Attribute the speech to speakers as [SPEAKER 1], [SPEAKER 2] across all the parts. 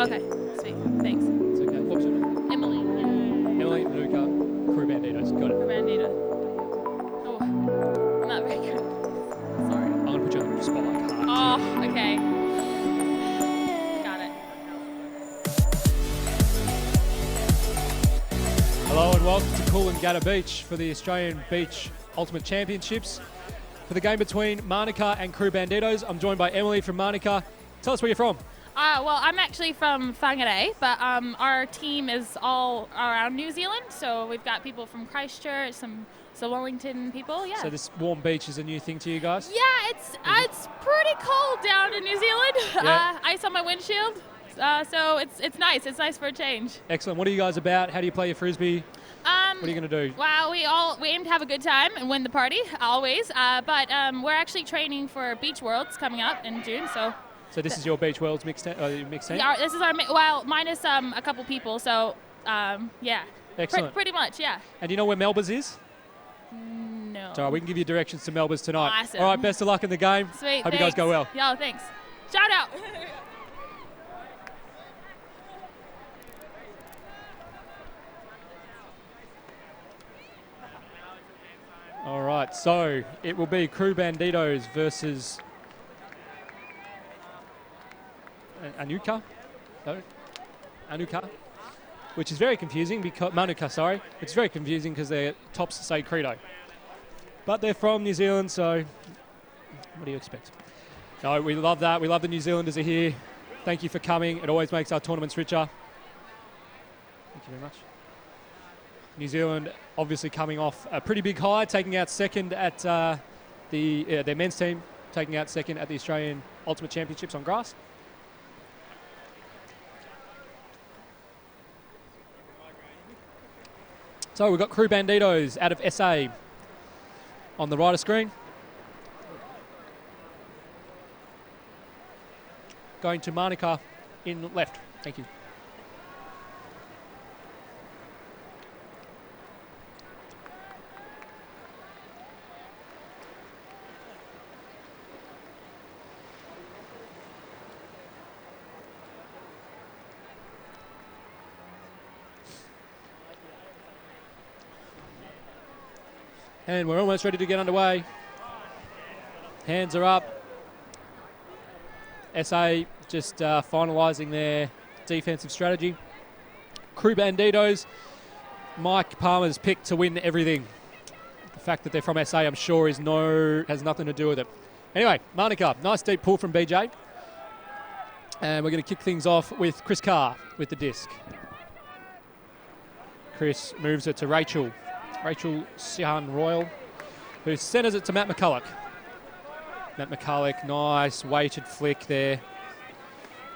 [SPEAKER 1] Okay, sweet. Thanks.
[SPEAKER 2] It's okay. What was your name?
[SPEAKER 1] Emily.
[SPEAKER 2] Emily, Manuka, crew Bandidos. Got it.
[SPEAKER 1] Bandito. Oh, I'm not very good. Sorry.
[SPEAKER 2] I'm going to put you on the spot like hard.
[SPEAKER 1] Oh, okay. Got it.
[SPEAKER 2] Hello and welcome to Coolangatta Beach for the Australian Beach Ultimate Championships. For the game between Manuka and crew Bandidos, I'm joined by Emily from Manuka. Tell us where you're from.
[SPEAKER 1] Well, I'm actually from Whangarei, but our team is all around New Zealand. So we've got people from Christchurch, some Wellington people, yeah.
[SPEAKER 2] So this warm beach is a new thing to you guys?
[SPEAKER 1] Yeah, it's pretty cold down in New Zealand.
[SPEAKER 2] Yeah.
[SPEAKER 1] Ice on my windshield, so it's nice. It's nice for a change.
[SPEAKER 2] Excellent. What are you guys about? How do you play your frisbee? What are you going to do?
[SPEAKER 1] Well, we aim to have a good time and win the party always. But we're actually training for Beach Worlds coming up in June.
[SPEAKER 2] So this is your Beach Worlds mixed team?
[SPEAKER 1] Yeah, this is our minus a couple people. So yeah.
[SPEAKER 2] Excellent.
[SPEAKER 1] Pretty much, yeah.
[SPEAKER 2] And do you know where Melba's is?
[SPEAKER 1] No.
[SPEAKER 2] It's all right, we can give you directions to Melba's tonight.
[SPEAKER 1] Awesome.
[SPEAKER 2] All right, best of luck in the game.
[SPEAKER 1] Sweet.
[SPEAKER 2] Hope you guys go well.
[SPEAKER 1] Yo, thanks. Shout out.
[SPEAKER 2] All right, so it will be crew Bandidos versus Manuka, which is very confusing because Manuka, sorry, it's very confusing because their tops say Credo, but they're from New Zealand, so what do you expect? No, we love that. We love the New Zealanders are here. Thank you for coming. It always makes our tournaments richer. Thank you very much. New Zealand obviously coming off a pretty big high, taking out second at their men's team, taking out second at the Australian Ultimate Championships on grass. So we've got crew Bandidos out of SA on the right of screen. Going to Manuka in left. Thank you. And we're almost ready to get underway. Hands are up. SA just finalising their defensive strategy. Crew Bandidos, Mike Palmer's picked to win everything. The fact that they're from SA, I'm sure, has nothing to do with it. Anyway, Manuka, nice deep pull from BJ. And we're going to kick things off with Chris Carr with the disc. Chris moves it to Rachel Sihan Royal, who centres it to Matt McCulloch. Matt McCulloch, nice weighted flick there.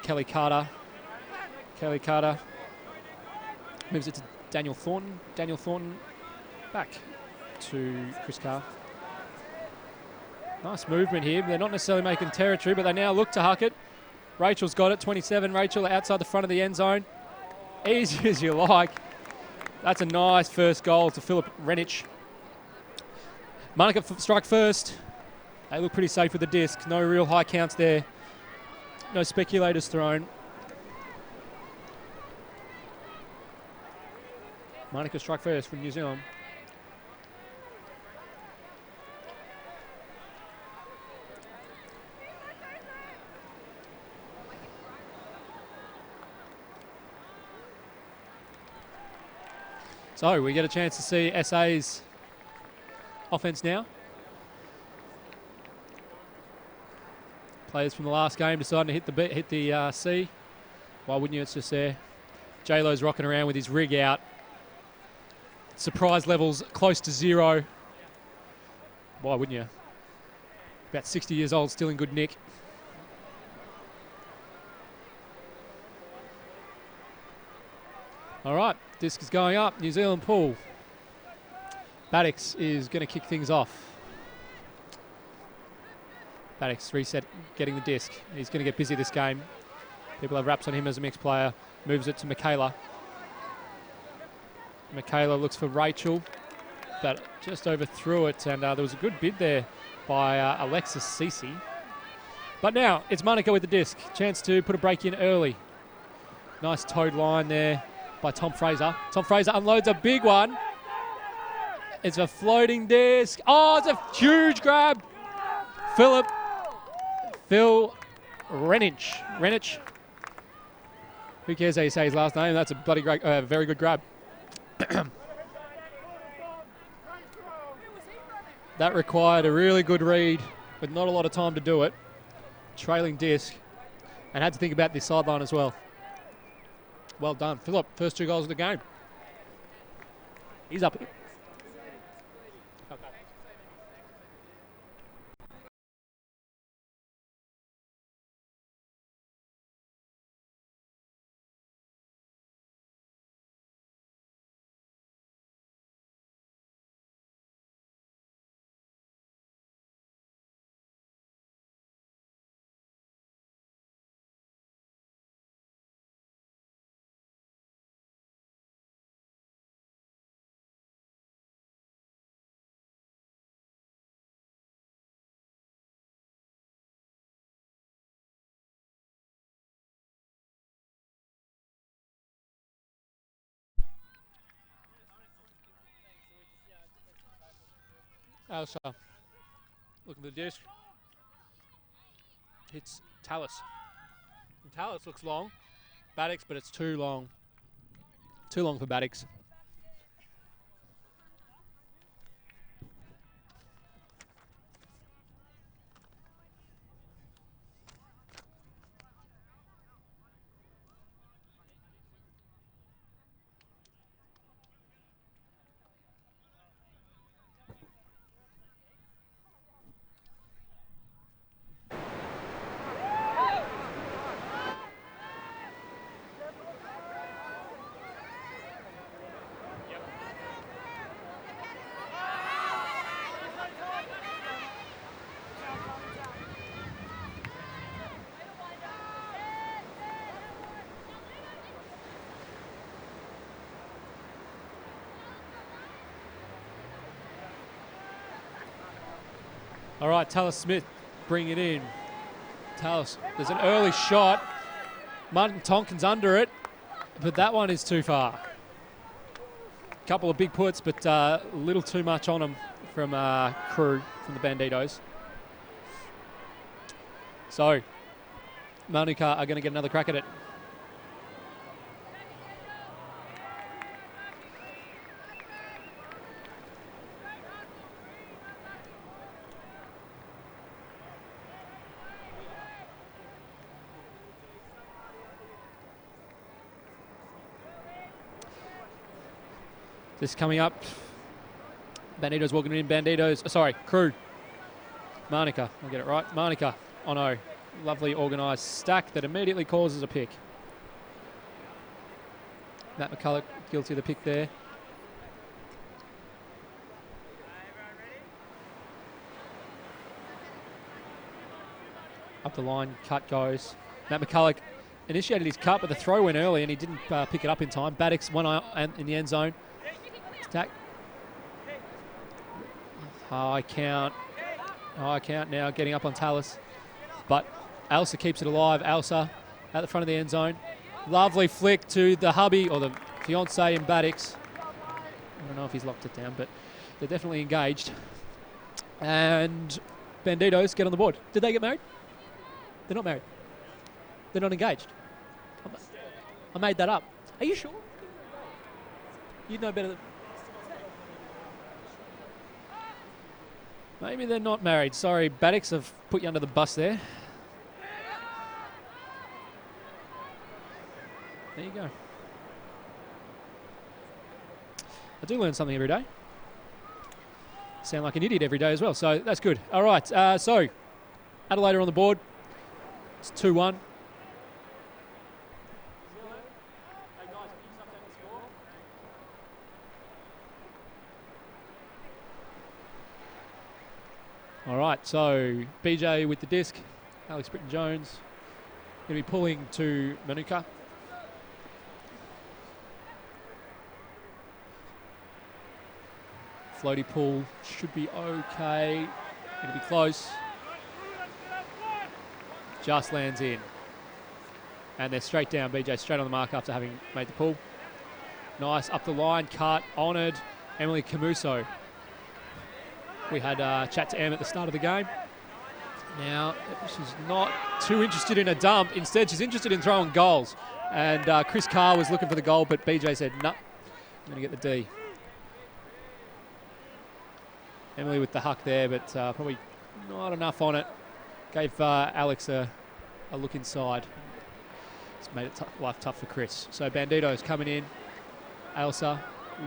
[SPEAKER 2] Kelly Carter moves it to Daniel Thornton. Daniel Thornton back to Chris Carr. Nice movement here. They're not necessarily making territory, but they now look to huck it. Rachel's got it, 27. Rachel outside the front of the end zone. Easy as you like. That's a nice first goal to Philip Renich. Manuka strike first. They look pretty safe with the disc. No real high counts there. No speculators thrown. Manuka strike first from New Zealand. So we get a chance to see SA's offense now. Players from the last game deciding to hit the C. Why wouldn't you? It's just there. J-Lo's rocking around with his rig out. Surprise levels close to zero. Why wouldn't you? About 60 years old, still in good nick. All right, disc is going up. New Zealand pull. Baddix is going to kick things off. Baddix reset, getting the disc. He's going to get busy this game. People have wraps on him as a mixed player. Moves it to Michaela. Michaela looks for Rachel, but just overthrew it. And there was a good bid there by Alexis Cece. But now it's Manuka with the disc. Chance to put a break in early. Nice towed line there by Tom Fraser. Tom Fraser unloads a big one. It's a floating disc. Oh, it's a huge grab. Phil Renich. Who cares how you say his last name? That's a bloody great, very good grab. That required a really good read with not a lot of time to do it. Trailing disc. And had to think about this sideline as well. Well done. Philip, first 2 goals of the game. He's up. Elsa, looking for the disc. Hits Tallis. And Tallis looks long. Baddix, but it's too long. Too long for Baddix. All right, Tallis Smith bring it in. Tallis, there's an early shot. Martin Tonkin's under it, but that one is too far. Couple of big puts, but a little too much on them from Crew, from the Bandidos. So, Manuka are going to get another crack at it. This coming up. Bandidos walking in. Bandidos. Sorry, Crew. Manuka. I'll get it right. Manuka. Oh no. Lovely organised stack that immediately causes a pick. Matt McCulloch guilty of the pick there. Up the line. Cut goes. Matt McCulloch initiated his cut, but the throw went early and he didn't pick it up in time. Baddix, one eye in the end zone. Attack. High count now, getting up on Tallis. But Elsa keeps it alive. Elsa at the front of the end zone. Lovely flick to the hubby, or the fiance in Baddix. I don't know if he's locked it down, but they're definitely engaged. And Bandidos get on the board. Did they get married? They're not married. They're not engaged. I made that up. Are you sure? You'd know better than... Maybe they're not married. Sorry, Baddix, I've put you under the bus there. There you go. I do learn something every day. Sound like an idiot every day as well, so that's good. All right, so Adelaide are on the board. It's 2-1. All right, so BJ with the disc. Alex Britton-Jones going to be pulling to Manuka. Floaty pull should be okay. Going to be close. Just lands in. And they're straight down. BJ straight on the mark after having made the pull. Nice, up the line, cut, honoured. Emily Camuso. We had a chat to Em at the start of the game. Now, she's not too interested in a dump. Instead, she's interested in throwing goals. And Chris Carr was looking for the goal, but BJ said, no, I'm going to get the D. Emily with the huck there, but probably not enough on it. Gave Alex a look inside. It's made it life tough for Chris. So Bandidos coming in. Ailsa,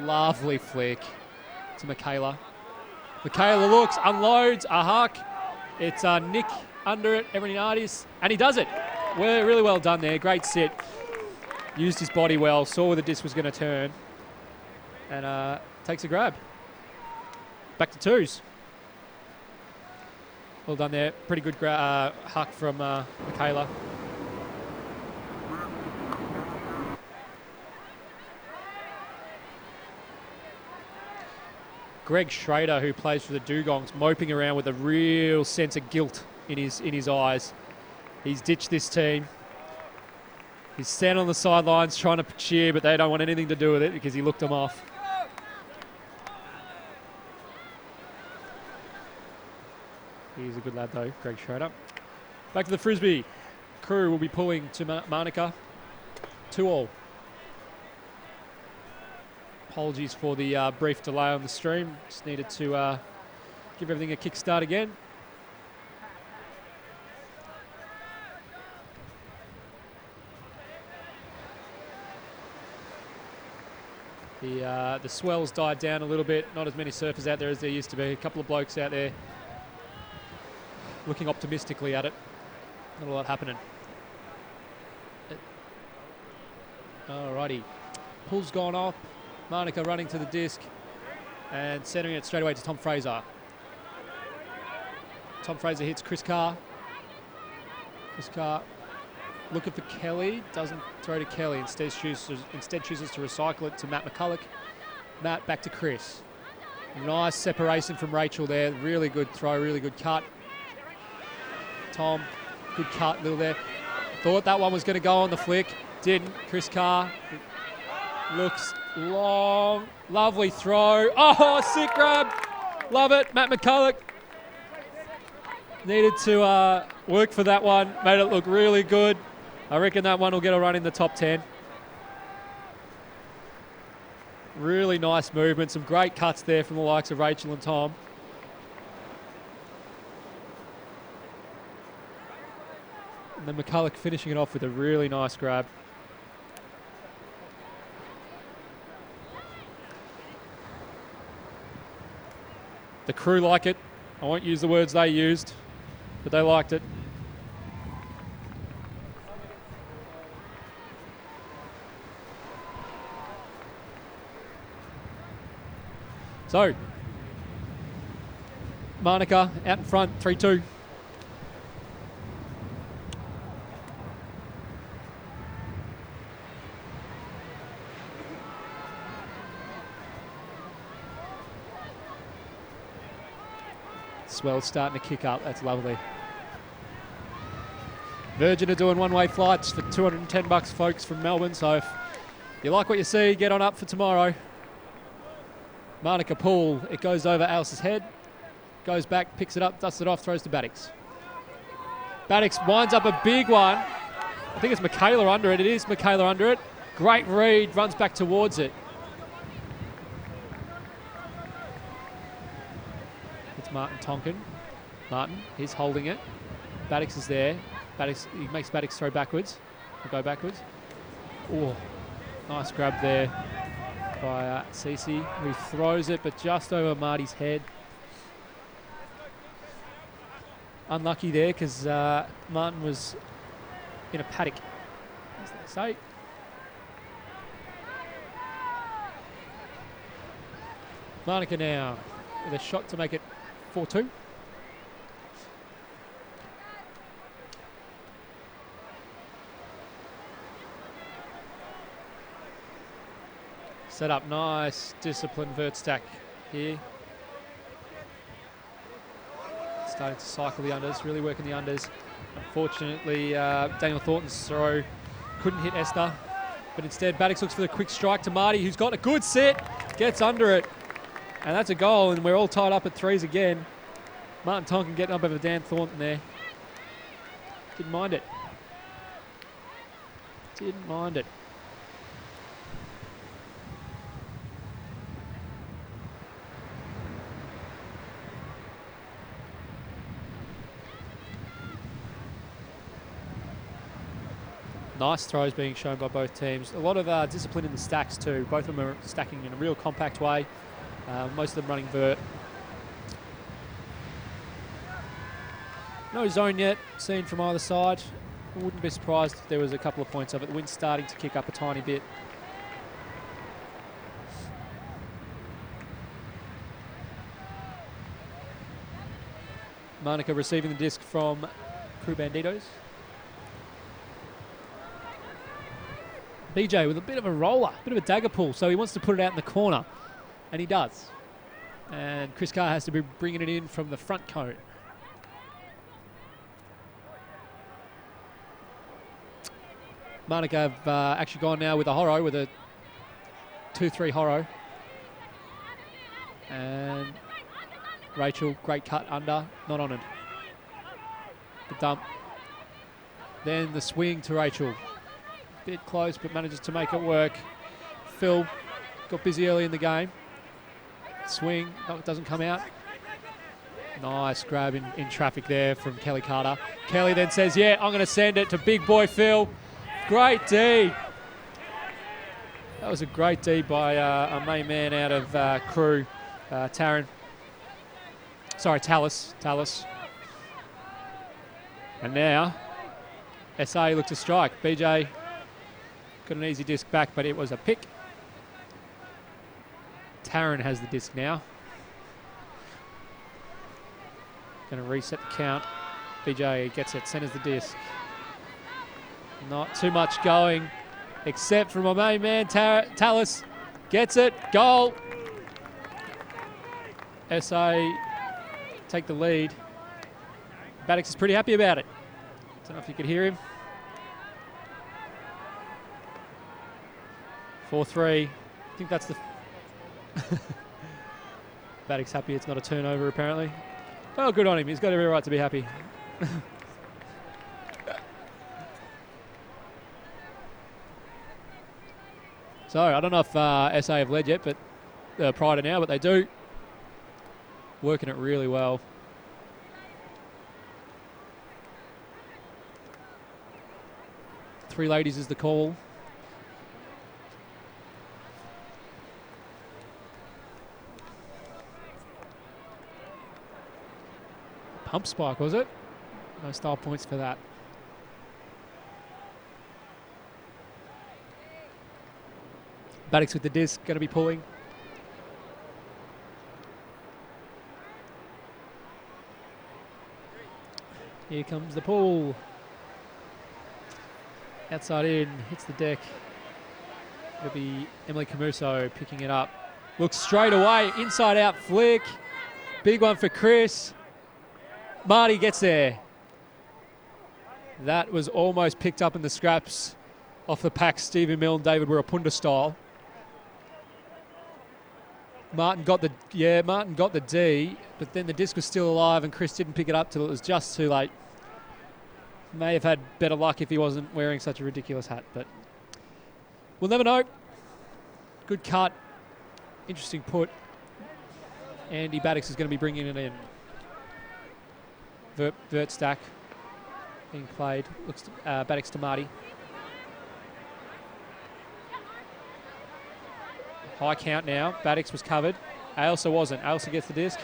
[SPEAKER 2] lovely flick to Michaela. Michaela looks, unloads, a huck. It's Nick under it, Everiniadis, and he does it. Really well done there, great sit. Used his body well, saw where the disc was going to turn, and takes a grab. Back to twos. Well done there, pretty good huck from Michaela. Greg Schrader, who plays for the Dugongs, moping around with a real sense of guilt in his eyes. He's ditched this team. He's standing on the sidelines trying to cheer, but they don't want anything to do with it because he looked them off. He's a good lad though, Greg Schrader. Back to the Frisbee. Crew will be pulling to Manuka. 2-2. Apologies for the brief delay on the stream. Just needed to give everything a kickstart again. The swells died down a little bit. Not as many surfers out there as there used to be. A couple of blokes out there looking optimistically at it. Not a lot happening. Alrighty. Pull's gone off. Manuka running to the disc and centering it straight away to Tom Fraser. Tom Fraser hits Chris Carr. Chris Carr looking for Kelly, doesn't throw to Kelly, instead chooses to recycle it to Matt McCulloch. Matt back to Chris. Nice separation from Rachel there, really good throw, really good cut. Tom, good cut, little there. Thought that one was going to go on the flick, didn't. Chris Carr looks long, lovely throw. Oh, sick grab. Love it. Matt McCulloch needed to work for that one. Made it look really good. I reckon that one will get a run in the top 10. Really nice movement. Some great cuts there from the likes of Rachel and Tom. And then McCulloch finishing it off with a really nice grab. The crew like it. I won't use the words they used, but they liked it. So, Manuka out in front, 3-2. Swell's starting to kick up. That's lovely. Virgin are doing one-way flights for $210, folks, from Melbourne. So if you like what you see, get on up for tomorrow. Manuka pull. It goes over Alice's head. Goes back, picks it up, dusts it off, throws to Baddix. Baddix winds up a big one. I think it's Michaela under it. It is Michaela under it. Great read. Runs back towards it. Martin Tonkin. Martin, he's holding it. Baddix is there. Baddix, he makes Baddix throw backwards. Or go backwards. Oh, nice grab there by Cece, who throws it, but just over Marty's head. Unlucky there because Martin was in a paddock, as they say. Manuka now with a shot to make it 4-2. Set up, nice, disciplined vert stack here. Starting to cycle the unders, really working the unders. Unfortunately, Daniel Thornton's throw couldn't hit Esther. But instead, Bandidos looks for the quick strike to Marty, who's got a good sit, gets under it. And that's a goal, and we're all tied up at 3s again. Martin Tonkin getting up over Dan Thornton there. Didn't mind it. Didn't mind it. Nice throws being shown by both teams. A lot of discipline in the stacks too. Both of them are stacking in a real compact way. Most of them running vert. No zone yet seen from either side. I wouldn't be surprised if there was a couple of points of it. The wind's starting to kick up a tiny bit. Manuka receiving the disc from Crew Bandidos. BJ with a bit of a roller, a bit of a dagger pull, so he wants to put it out in the corner, and he does. And Chris Carr has to be bringing it in from the front cone. Manuka have actually gone now with a horo, with a 2-3 horo. And Rachel, great cut under, not on it. The dump. Then the swing to Rachel. Bit close, but manages to make it work. Phil got busy early in the game. Swing, no, it doesn't come out. Nice grab in traffic there from Kelly Carter. Kelly then says, yeah, I'm going to send it to big boy Phil. Great D. That was a great D by a main man out of Crew, Taron. Sorry, Tallis. And now, SA look to strike. BJ got an easy disc back, but it was a pick. Taron has the disc now. Going to reset the count. BJ gets it, centers the disc. Not too much going, except from my main man, Tallis. Gets it, goal. SA take the lead. Bandidos is pretty happy about it. Don't know if you could hear him. 4-3. I think that's the... Bandidos happy it's not a turnover, apparently. Oh, good on him. He's got every right to be happy. So, I don't know if SA have led yet, but prior to now, but they do. Working it really well. Three ladies is the call. Pump spike, was it? No style points for that. Bandidos with the disc, going to be pulling. Here comes the pull. Outside in, hits the deck. It'll be Emily Camuso picking it up. Looks straight away, inside out flick. Big one for Chris. Marty gets there. That was almost picked up in the scraps off the pack. Stephen Mill and David Wirapunda style. Martin got the D, but then the disc was still alive and Chris didn't pick it up till it was just too late. May have had better luck if he wasn't wearing such a ridiculous hat, but we'll never know. Good cut. Interesting put. Andy Bandidos is going to be bringing it in. Vert stack being played. Looks to, Bandidos to Marty. High count now. Bandidos was covered. Ailsa wasn't. Ailsa gets the disc.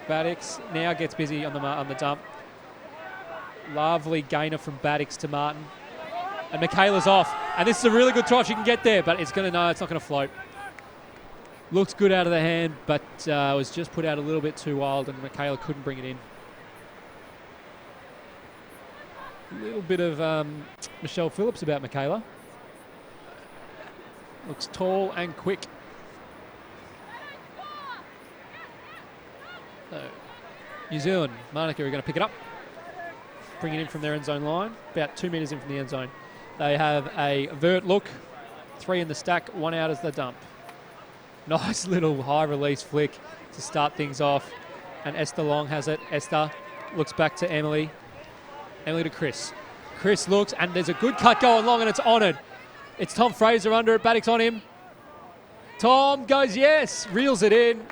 [SPEAKER 2] Bandidos now gets busy on the dump. Lovely gainer from Bandidos to Martin. And Michaela's off. And this is a really good try if she can get there, but it's not going to float. Looks good out of the hand, but was just put out a little bit too wild and Michaela couldn't bring it in. A little bit of Michelle Phillips about Michaela. Looks tall and quick. So, New Zealand, Manuka are going to pick it up. Bring it in from their end zone line. About 2 metres in from the end zone. They have a vert look, 3 in the stack, 1 out as the dump. Nice little high release flick to start things off. And Esther Long has it. Esther looks back to Emily. Emily to Chris. Chris looks, and there's a good cut going long, and it's honoured. It's Tom Fraser under it. Baddock's on him. Tom goes, yes, reels it in.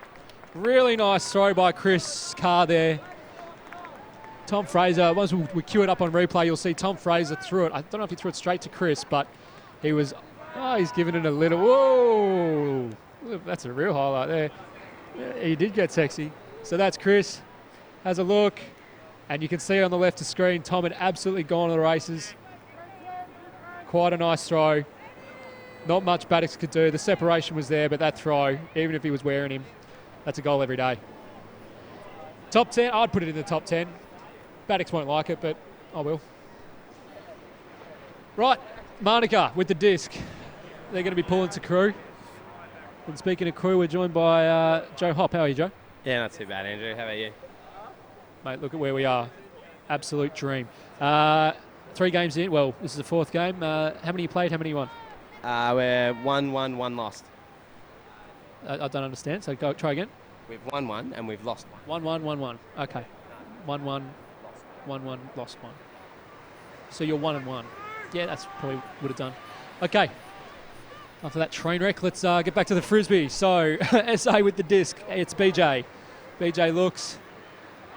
[SPEAKER 2] Really nice throw by Chris Carr there. Tom Fraser, once we cue it up on replay, you'll see Tom Fraser threw it. I don't know if he threw it straight to Chris, but he was, he's giving it a little, whoa. That's a real highlight there. Yeah, he did get sexy. So that's Chris. Has a look. And you can see on the left of screen, Tom had absolutely gone to the races. Quite a nice throw. Not much Baddocks could do. The separation was there, but that throw, even if he was wearing him, that's a goal every day. Top 10, I'd put it in the top 10. Baddocks won't like it, but I will. Right, Manuka with the disc. They're going to be pulling to crew. And speaking of crew, we're joined by Joe Hopp. How are you, Joe?
[SPEAKER 3] Yeah, not too bad, Andrew. How about you?
[SPEAKER 2] Mate, look at where we are. Absolute dream. 3 games in. Well, this is the 4th game. How many you played? How many you won?
[SPEAKER 3] We're 1-1, 1 lost.
[SPEAKER 2] I don't understand, so try again.
[SPEAKER 3] We've won 1 and we've lost 1.
[SPEAKER 2] 1-1, 1-1. Okay. 1-1, 1-1, lost 1. So you're 1-1. Yeah, that's probably would have done. Okay. After that train wreck, let's get back to the Frisbee. So, SA with the disc. It's BJ. BJ looks.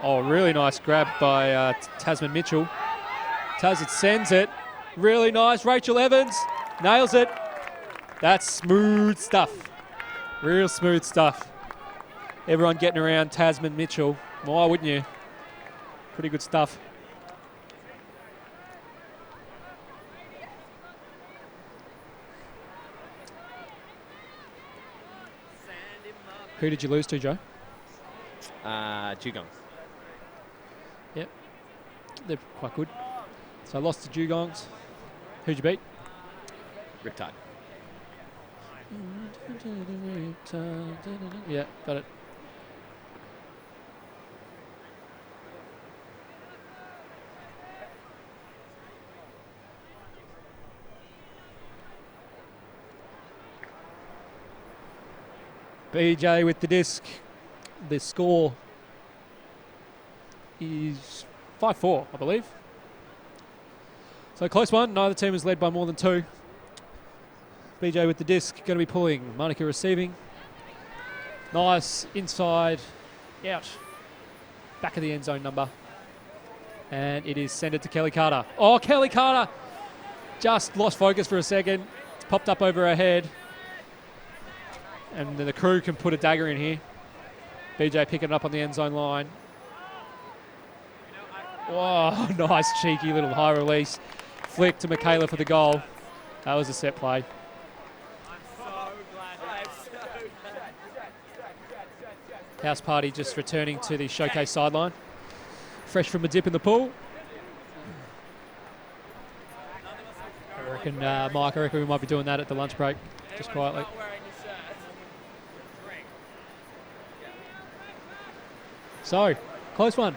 [SPEAKER 2] Oh, really nice grab by Tasman Mitchell. Taz, it sends it. Really nice. Rachel Evans nails it. That's smooth stuff. Real smooth stuff. Everyone getting around Tasman Mitchell. Why wouldn't you? Pretty good stuff. Who did you lose to, Joe?
[SPEAKER 3] Dugongs.
[SPEAKER 2] Yep. They're quite good. So I lost to Dugongs. Who'd you beat?
[SPEAKER 3] Riptide.
[SPEAKER 2] Yeah, got it. BJ with the disc. The score is 5-4, I believe. So close one. Neither team is led by more than 2. BJ with the disc, going to be pulling. Manuka receiving. Nice inside, out. Back of the end zone number. And it is sent it to Kelly Carter. Oh, Kelly Carter just lost focus for a second. It's popped up over her head. And then the crew can put a dagger in here. BJ picking it up on the end zone line. Oh, nice cheeky little high release. Flick to Michaela for the goal. That was a set play. House Party just returning to the showcase sideline. Fresh from a dip in the pool. I reckon, Mike, we might be doing that at the lunch break, just quietly. So, close one.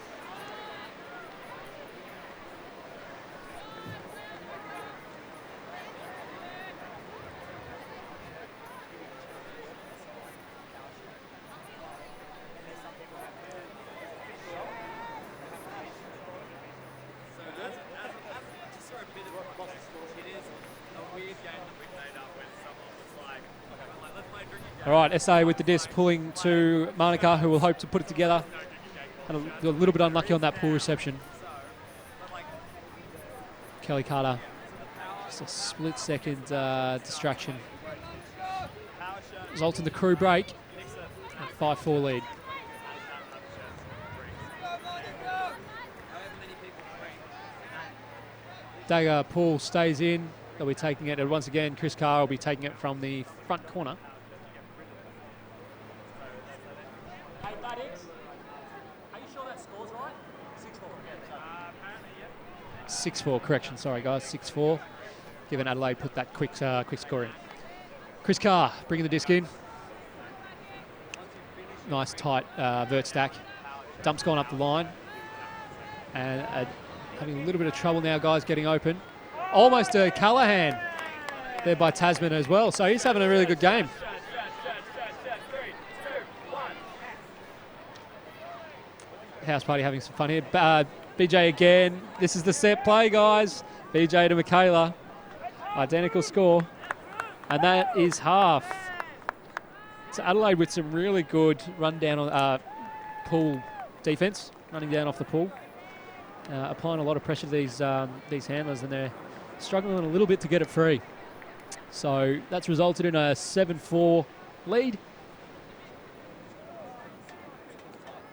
[SPEAKER 2] All right, SA with the disc pulling to Manuka, who will hope to put it together. And a little bit unlucky on that pool reception. Kelly Carter, just a split-second distraction. Results in the crew break. 5-4 lead. Dagger pull stays in. They'll be taking it. And once again, Chris Carr will be taking it from the front corner. 6-4, correction, sorry guys, 6-4. Given Adelaide put that quick score in. Chris Carr bringing the disc in. Nice tight vert stack. Dump's gone up the line. And having a little bit of trouble now, guys, getting open. almost a Callahan there by Tasman as well. So he's having a really good game. House Party having some fun here. BJ again. This is the set play, guys. BJ to Michaela. Identical score. And that is half. So Adelaide with some really good run down on pool defence, running down off the pool, applying a lot of pressure to these handlers, and they're struggling a little bit to get it free. So that's resulted in a 7-4 lead.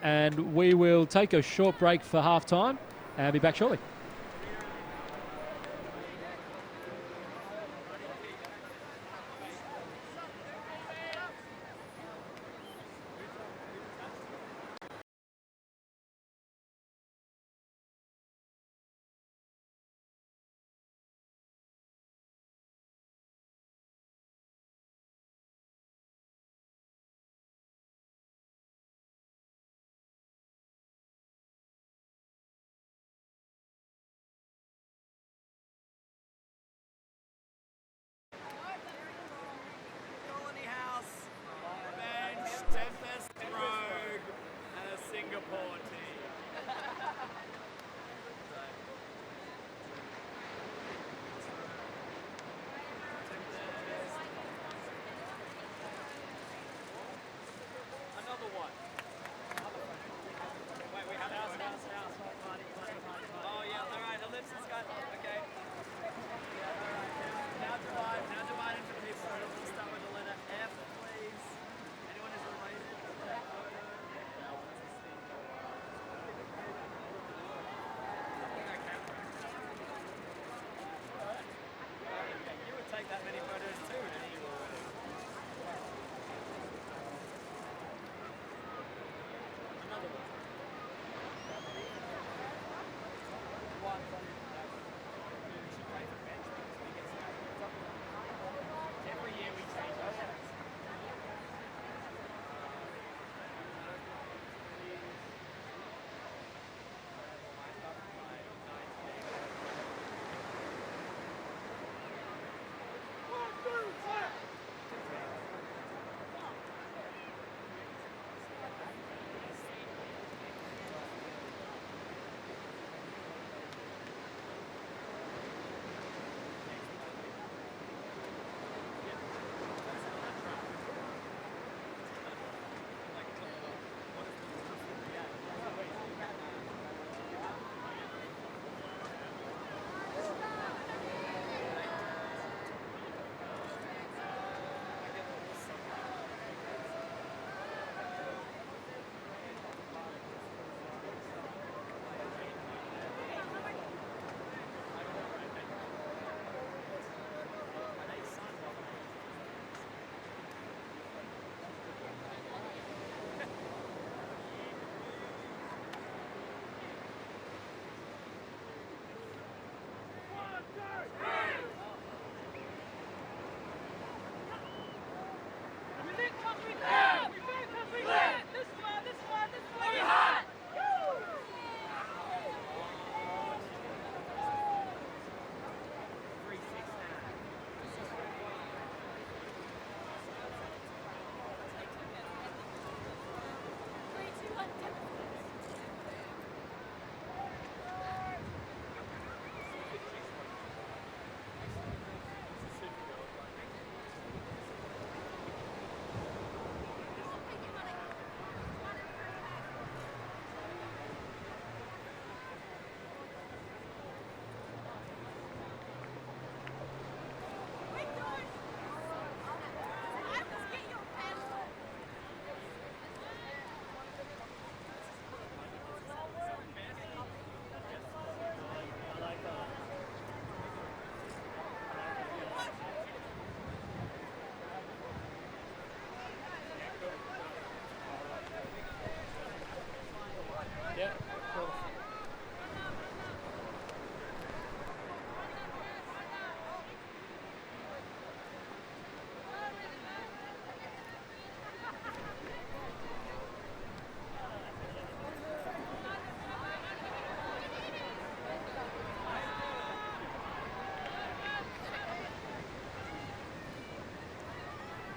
[SPEAKER 2] And we will take a short break for half time and be back shortly.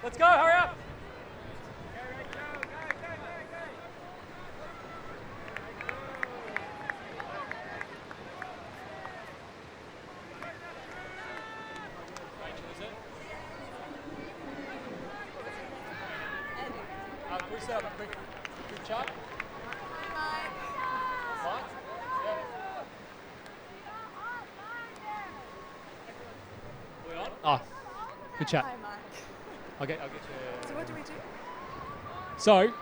[SPEAKER 2] Let's go, hurry up. Can we set up a quick chat? What? Yeah. We on? Oh, good chat.
[SPEAKER 4] Hi, Mike.
[SPEAKER 2] I'll get you.
[SPEAKER 4] So what do we do?
[SPEAKER 2] So,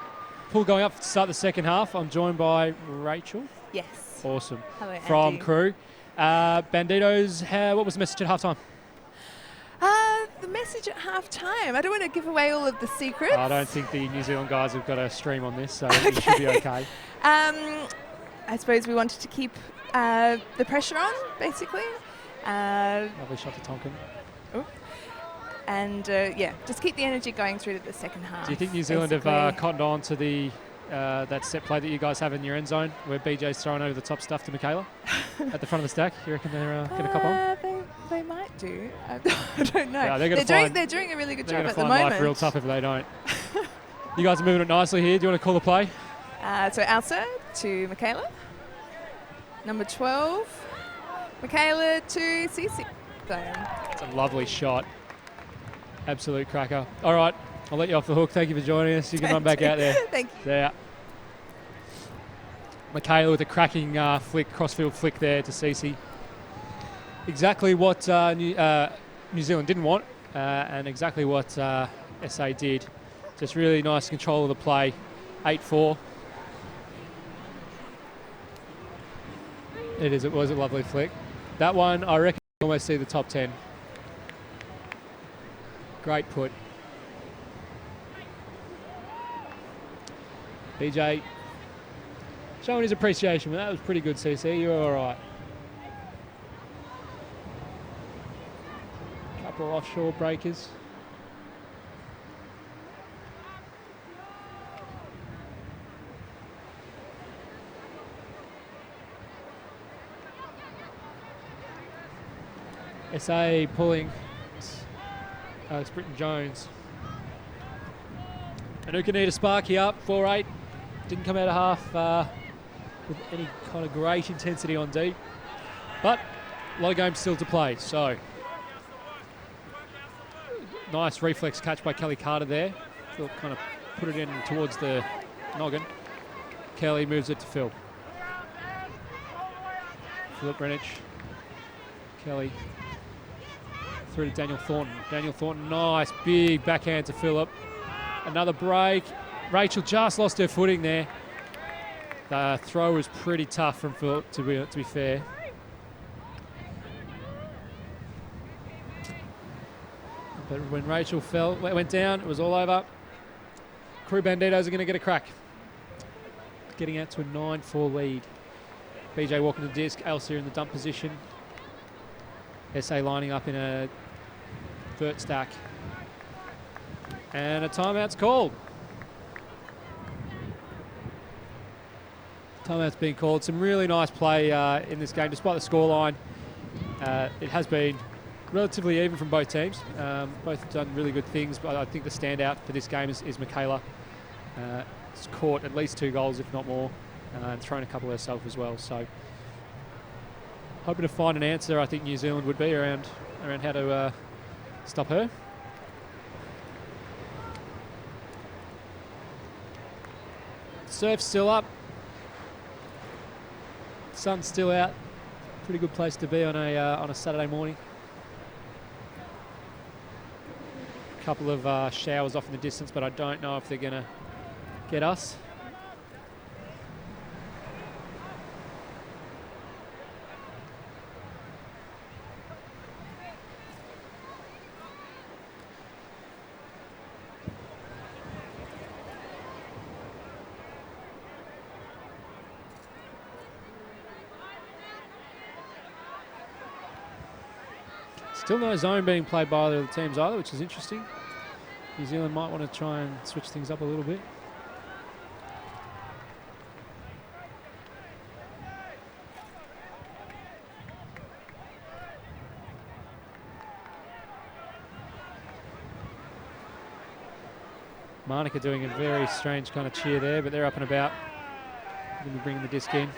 [SPEAKER 2] pool going up to start the second half. I'm joined by Rachel.
[SPEAKER 4] Yes.
[SPEAKER 2] Awesome.
[SPEAKER 4] Hello,
[SPEAKER 2] From
[SPEAKER 4] Andy.
[SPEAKER 2] crew. Bandidos, what was the message at halftime?
[SPEAKER 4] The message at half time. I don't want to give away all of the secrets.
[SPEAKER 2] I don't think the New Zealand guys have got a stream on this, so it should be okay.
[SPEAKER 4] I suppose we wanted to keep the pressure on, basically.
[SPEAKER 2] Lovely shot to Tonkin.
[SPEAKER 4] And just keep the energy going through to the second half.
[SPEAKER 2] Do you think New Zealand have cottoned on to the that set play that you guys have in your end zone, where BJ's throwing over the top stuff to Michaela at the front of the stack? You reckon they're going to cop on?
[SPEAKER 4] They might do. I don't know.
[SPEAKER 2] Yeah,
[SPEAKER 4] they're doing a really good job
[SPEAKER 2] They're
[SPEAKER 4] at
[SPEAKER 2] going
[SPEAKER 4] the
[SPEAKER 2] to find
[SPEAKER 4] moment.
[SPEAKER 2] life real tough if they don't. You guys are moving it nicely here. Do you want to call the play?
[SPEAKER 4] So Elsa to Michaela. Number 12. Michaela to Cece.
[SPEAKER 2] It's a lovely shot. Absolute cracker. All right, I'll let you off the hook. Thank you for joining us. You can run back out there.
[SPEAKER 4] Thank you.
[SPEAKER 2] Yeah. Michaela with a cracking crossfield flick there to Cece. Exactly what New Zealand didn't want, and exactly what SA did. Just really nice control of the play. 8-4. It was a lovely flick. That one, I reckon, you almost see the top 10. Great put. BJ showing his appreciation, but that was pretty good, CC. You were all right. Couple of offshore breakers. SA pulling Alex Britton-Jones. Manuka need a sparky up, 4-8. Didn't come out of half with any kind of great intensity on deep. But a lot of games still to play, so. Nice reflex catch by Kelly Carter there. Phil kind of put it in towards the noggin. Kelly moves it to Phil. Philip Greenwich. Kelly through to Daniel Thornton. Daniel Thornton, nice big backhand to Philip. Another break. Rachel just lost her footing there. The throw was pretty tough from Philip, to be fair. But when Rachel went down, it was all over. Crew Bandidos are going to get a crack. Getting out to a 9-4 lead. BJ walking the disc, Elsa in the dump position. SA lining up in a vert stack. And a timeout's called. Timeout's being called. Some really nice play in this game, despite the scoreline. It has been relatively even from both teams. Both have done really good things, but I think the standout for this game is Michaela. It's caught at least 2 goals, if not more, and thrown a couple herself as well. So, hoping to find an answer. I think New Zealand would be around how to stop her. Surf's still up. Sun's still out. Pretty good place to be on a Saturday morning. A couple of showers off in the distance, but I don't know if they're going to get us. Still no zone being played by either of the teams either, which is interesting. New Zealand might want to try and switch things up a little bit. Manuka doing a very strange kind of cheer there, but they're up and about. Going to be bringing the disc in.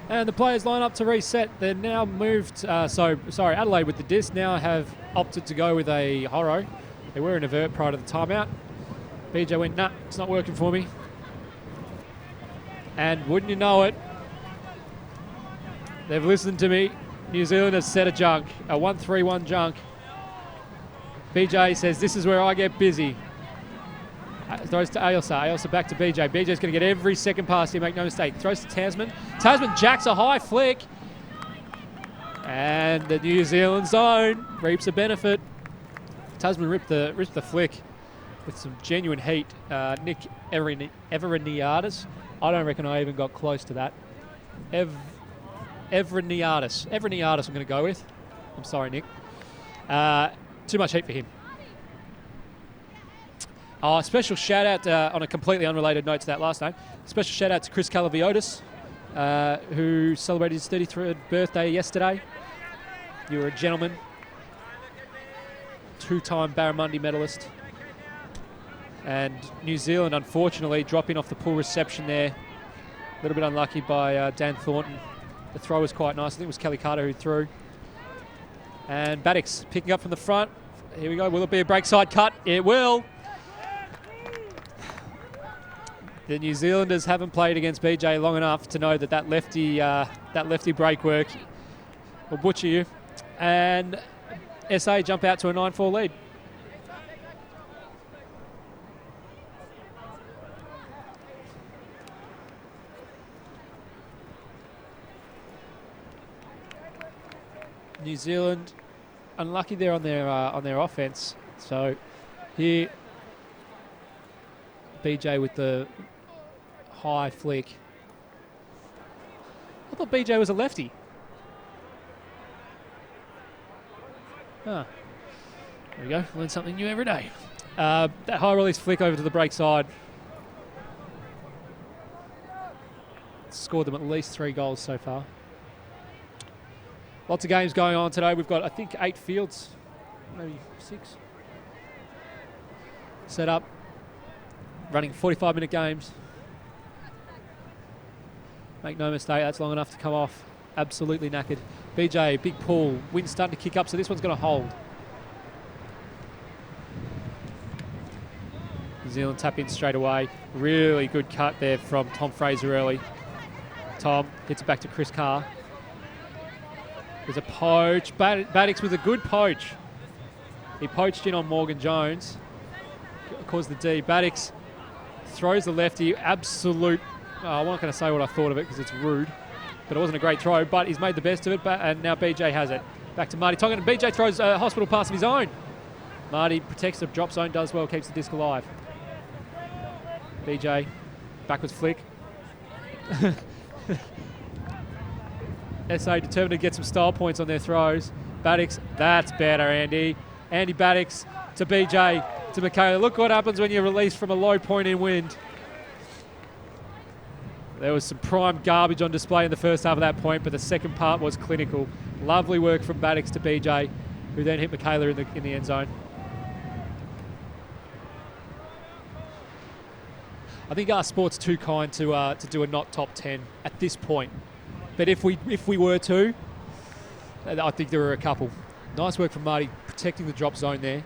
[SPEAKER 2] And the players line up to reset. They're now moved, Adelaide with the disc now have opted to go with a horo. They were in a vert prior to the timeout. BJ went, nah, it's not working for me. And wouldn't you know it, they've listened to me. New Zealand has set a junk, a 1-3-1 junk. BJ says, this is where I get busy. Throws to Ailsa. Ailsa back to BJ. BJ's going to get every second pass here, make no mistake. Throws to Tasman. Tasman jacks a high flick. And the New Zealand zone reaps a benefit. Tasman ripped the flick with some genuine heat. Nick Everiniadis. I don't reckon I even got close to that. Everiniadis I'm going to go with. I'm sorry, Nick. Too much heat for him. Special shout out on a completely unrelated note to that last name. Special shout out to Chris Calaviotis, who celebrated his 33rd birthday yesterday. You were a gentleman, two-time Barramundi medalist. And New Zealand, unfortunately, dropping off the poor reception there. A little bit unlucky by Dan Thornton. The throw was quite nice. I think it was Kelly Carter who threw. And Baddix picking up from the front. Here we go. Will it be a break side cut? It will. The New Zealanders haven't played against BJ long enough to know that lefty break work will butcher you. And SA jump out to a 9-4 lead. New Zealand unlucky there on their offense. So here BJ with the high flick. I thought BJ was a lefty. There we go. Learn something new every day. That high release flick over to the break side scored them at least 3 goals so far. Lots of games going on today. We've got, I think, 8 fields, maybe 6 set up, running 45-minute games. Make no mistake, that's long enough to come off. Absolutely knackered. BJ, big pull. Wind's starting to kick up, so this one's going to hold. New Zealand tap in straight away. Really good cut there from Tom Fraser early. Tom hits it back to Chris Carr. There's a poach. Baddix with a good poach. He poached in on Morgan Jones. Caused the D. Baddix throws the lefty. Absolute. I'm not going to say what I thought of it because it's rude. But it wasn't a great throw. But he's made the best of it. And now BJ has it. Back to Marty Tongan. And BJ throws a hospital pass of his own. Marty protects the drop zone. Does well. Keeps the disc alive. BJ. Backwards flick. SA determined to get some style points on their throws. Baddix, that's better, Andy. Andy Baddix to BJ, to Michaela. Look what happens when you release from a low point in wind. There was some prime garbage on display in the first half of that point, but the second part was clinical. Lovely work from Baddix to BJ, who then hit Michaela in the end zone. I think our sport's too kind to do a not top 10 at this point. But if we were to, I think there were a couple. Nice work from Marty protecting the drop zone there.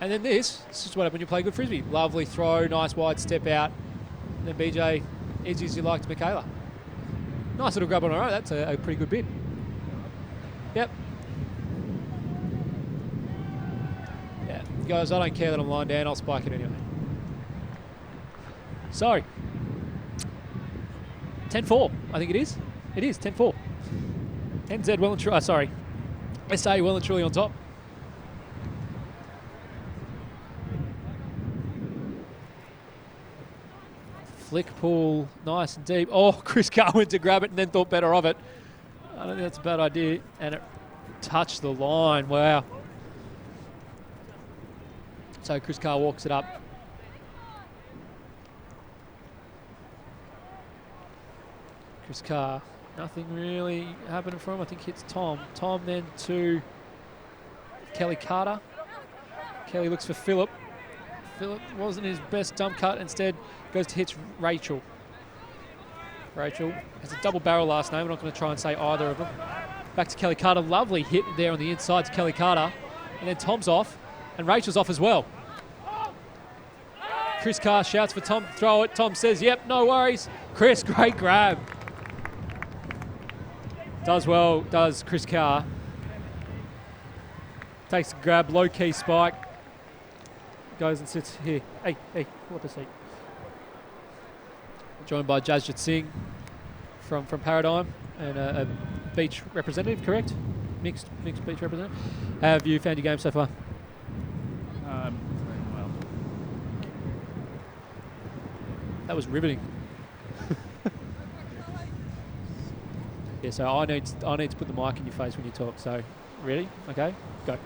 [SPEAKER 2] And then this is what happens when you play good frisbee. Lovely throw, nice wide step out. And then BJ, easy as you like to Michaela. Nice little grab on her own. That's a pretty good bid. Yep. Yeah, guys, I don't care that I'm lying down. I'll spike it anyway. So, 10-4, I think it is. It is, 10-4. NZ well and truly, SA well and truly on top. Flick pull, nice and deep. Oh, Chris Carr went to grab it and then thought better of it. I don't think that's a bad idea. And it touched the line. Wow. So Chris Carr walks it up. Chris Carr, nothing really happening for him. I think hits Tom. Tom then to Kelly Carter. Kelly looks for Phillip. Phillip wasn't his best dump cut. Instead, goes to hit Rachel. Rachel has a double barrel last name. We're not going to try and say either of them. Back to Kelly Carter. Lovely hit there on the inside to Kelly Carter. And then Tom's off. And Rachel's off as well. Chris Carr shouts for Tom to throw it. Tom says, yep, no worries. Chris, great grab. Does well, does Chris Carr. Takes a grab, low-key spike. Goes and sits here. Hey, what does he? Joined by Jasjit Singh from Paradigm and a beach representative, correct? Mixed beach representative. How have you found your game so far?
[SPEAKER 5] Very well.
[SPEAKER 2] That was riveting. Yeah, so I need to put the mic in your face when you talk. So, ready? Okay, go.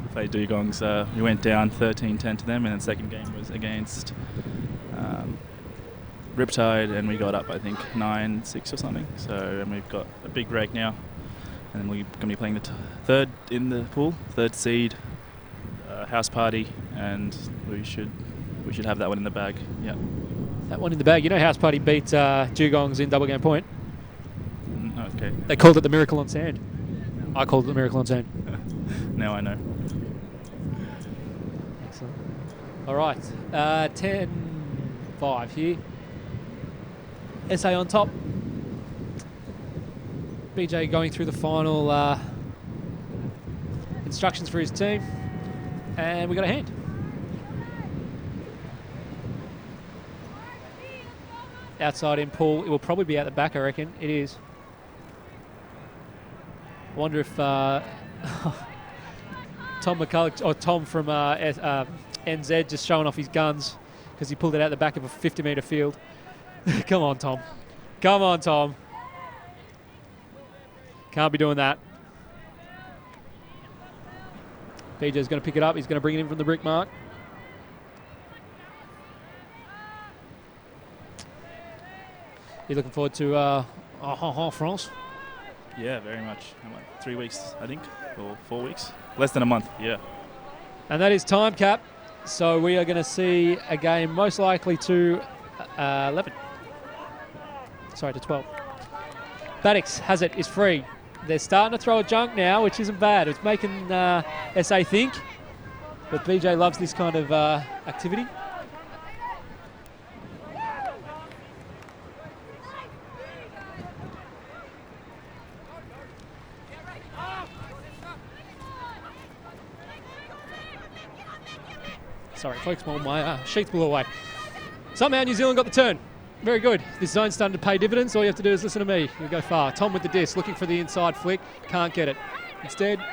[SPEAKER 5] We played Dugongs. We went down 13-10 to them, and the second game was against Riptide, and we got up, I think, 9-6 or something. So, and we've got a big break now, and we're going to be playing the third in the pool, third seed, house party, and we should have that one in the bag. Yeah.
[SPEAKER 2] That one in the bag. You know, House Party beat Dugongs in double game point.
[SPEAKER 5] Okay.
[SPEAKER 2] They called it the Miracle on Sand. I called it the Miracle on Sand.
[SPEAKER 5] Now I know.
[SPEAKER 2] Excellent. All right, 10-5 here. SA on top. BJ going through the final instructions for his team. And we got a hand. Outside in pool. It will probably be out the back, I reckon. It is. I wonder if Tom McCulloch or Tom from NZ just showing off his guns because he pulled it out the back of a 50-metre field. Come on, Tom. Come on, Tom. Can't be doing that. BJ's going to pick it up. He's going to bring it in from the brick mark. You're looking forward to France?
[SPEAKER 5] Yeah, very much. 3 weeks, I think, or 4 weeks. Less than a month, yeah.
[SPEAKER 2] And that is time cap. So we are going to see a game most likely to 11. Sorry, to 12. Baddix has it, is free. They're starting to throw a junk now, which isn't bad. It's making SA think. But BJ loves this kind of activity. Sorry, folks, my sheath blew away. Somehow New Zealand got the turn. Very good. This zone's starting to pay dividends. All you have to do is listen to me. You'll go far. Tom with the disc, looking for the inside flick. Can't get it. Instead,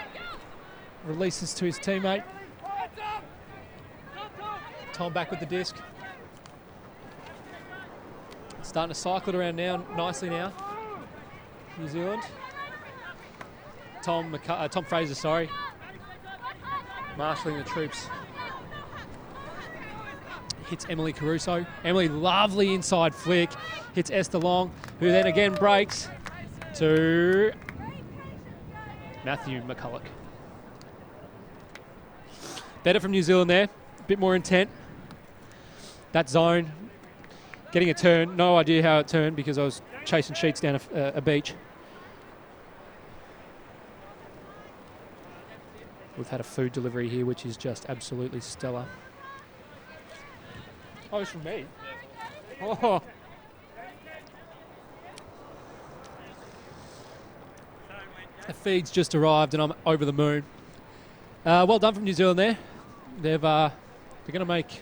[SPEAKER 2] releases to his teammate. Tom back with the disc. Starting to cycle it around now, nicely now. New Zealand. Tom Fraser, sorry. Marshalling the troops. Hits Emily Caruso. Emily, lovely inside flick. Hits Esther Long, who then again breaks to Matthew McCulloch. Better from New Zealand there. A bit more intent. That zone, getting a turn. No idea how it turned because I was chasing sheets down a beach. We've had a food delivery here, which is just absolutely stellar. Oh, it's from me. Oh. The feed's just arrived and I'm over the moon. Well done from New Zealand there. They're going to make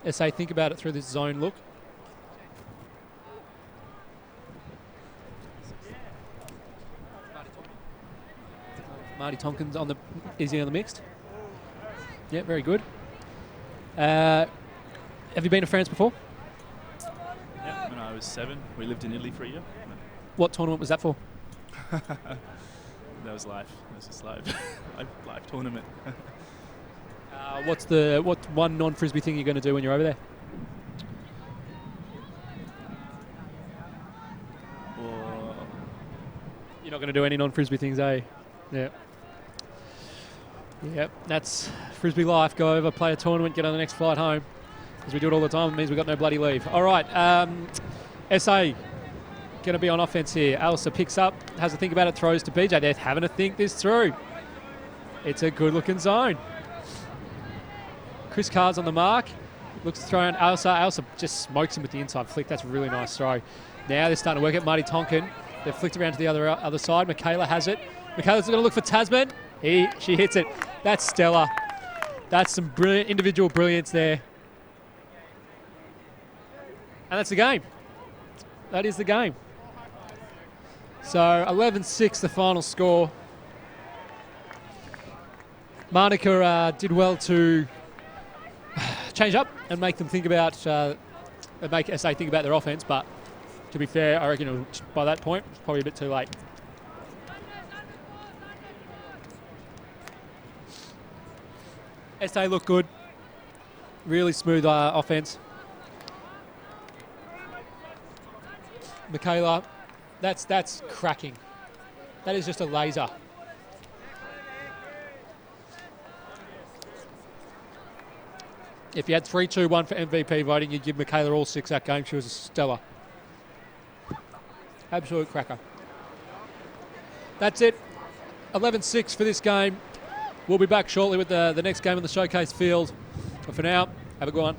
[SPEAKER 2] SA think about it through this zone look. Marty Tompkins is he on the mixed? Yeah, very good. Have you been to France before?
[SPEAKER 5] was 7. We lived in Italy for a year.
[SPEAKER 2] What tournament was that for?
[SPEAKER 5] That was life. That was just life. life tournament.
[SPEAKER 2] What's one non-frisbee thing you're going to do when you're over there? You're not going to do any non-frisbee things, eh? Yeah. Yep, that's frisbee life. Go over, play a tournament, get on the next flight home. Because we do it all the time, it means we've got no bloody leave. All right, SA going to be on offense here. Elsa picks up, has a think about it, throws to BJ. They're having to think this through. It's a good-looking zone. Chris Carr's on the mark. Looks to throw in Elsa. Elsa just smokes him with the inside flick. That's a really nice throw. Now they're starting to work at Marty Tonkin. They've flicked around to the other side. Michaela has it. Michaela's going to look for Tasman. She hits it. That's stellar. That's some brilliant individual brilliance there. And that's the game. That is the game. So 11-6 the final score. Manuka did well to change up and make them think about, make SA think about their offense, but to be fair, I reckon by that point, it's probably a bit too late. SA look good. Really smooth offense. Michaela, that's cracking. That is just a laser. If you had 3-2-1 for MVP voting, you'd give Michaela all 6 that game. She was a stellar. Absolute cracker. That's it. 11-6 for this game. We'll be back shortly with the next game on the showcase field. But for now, have a good one.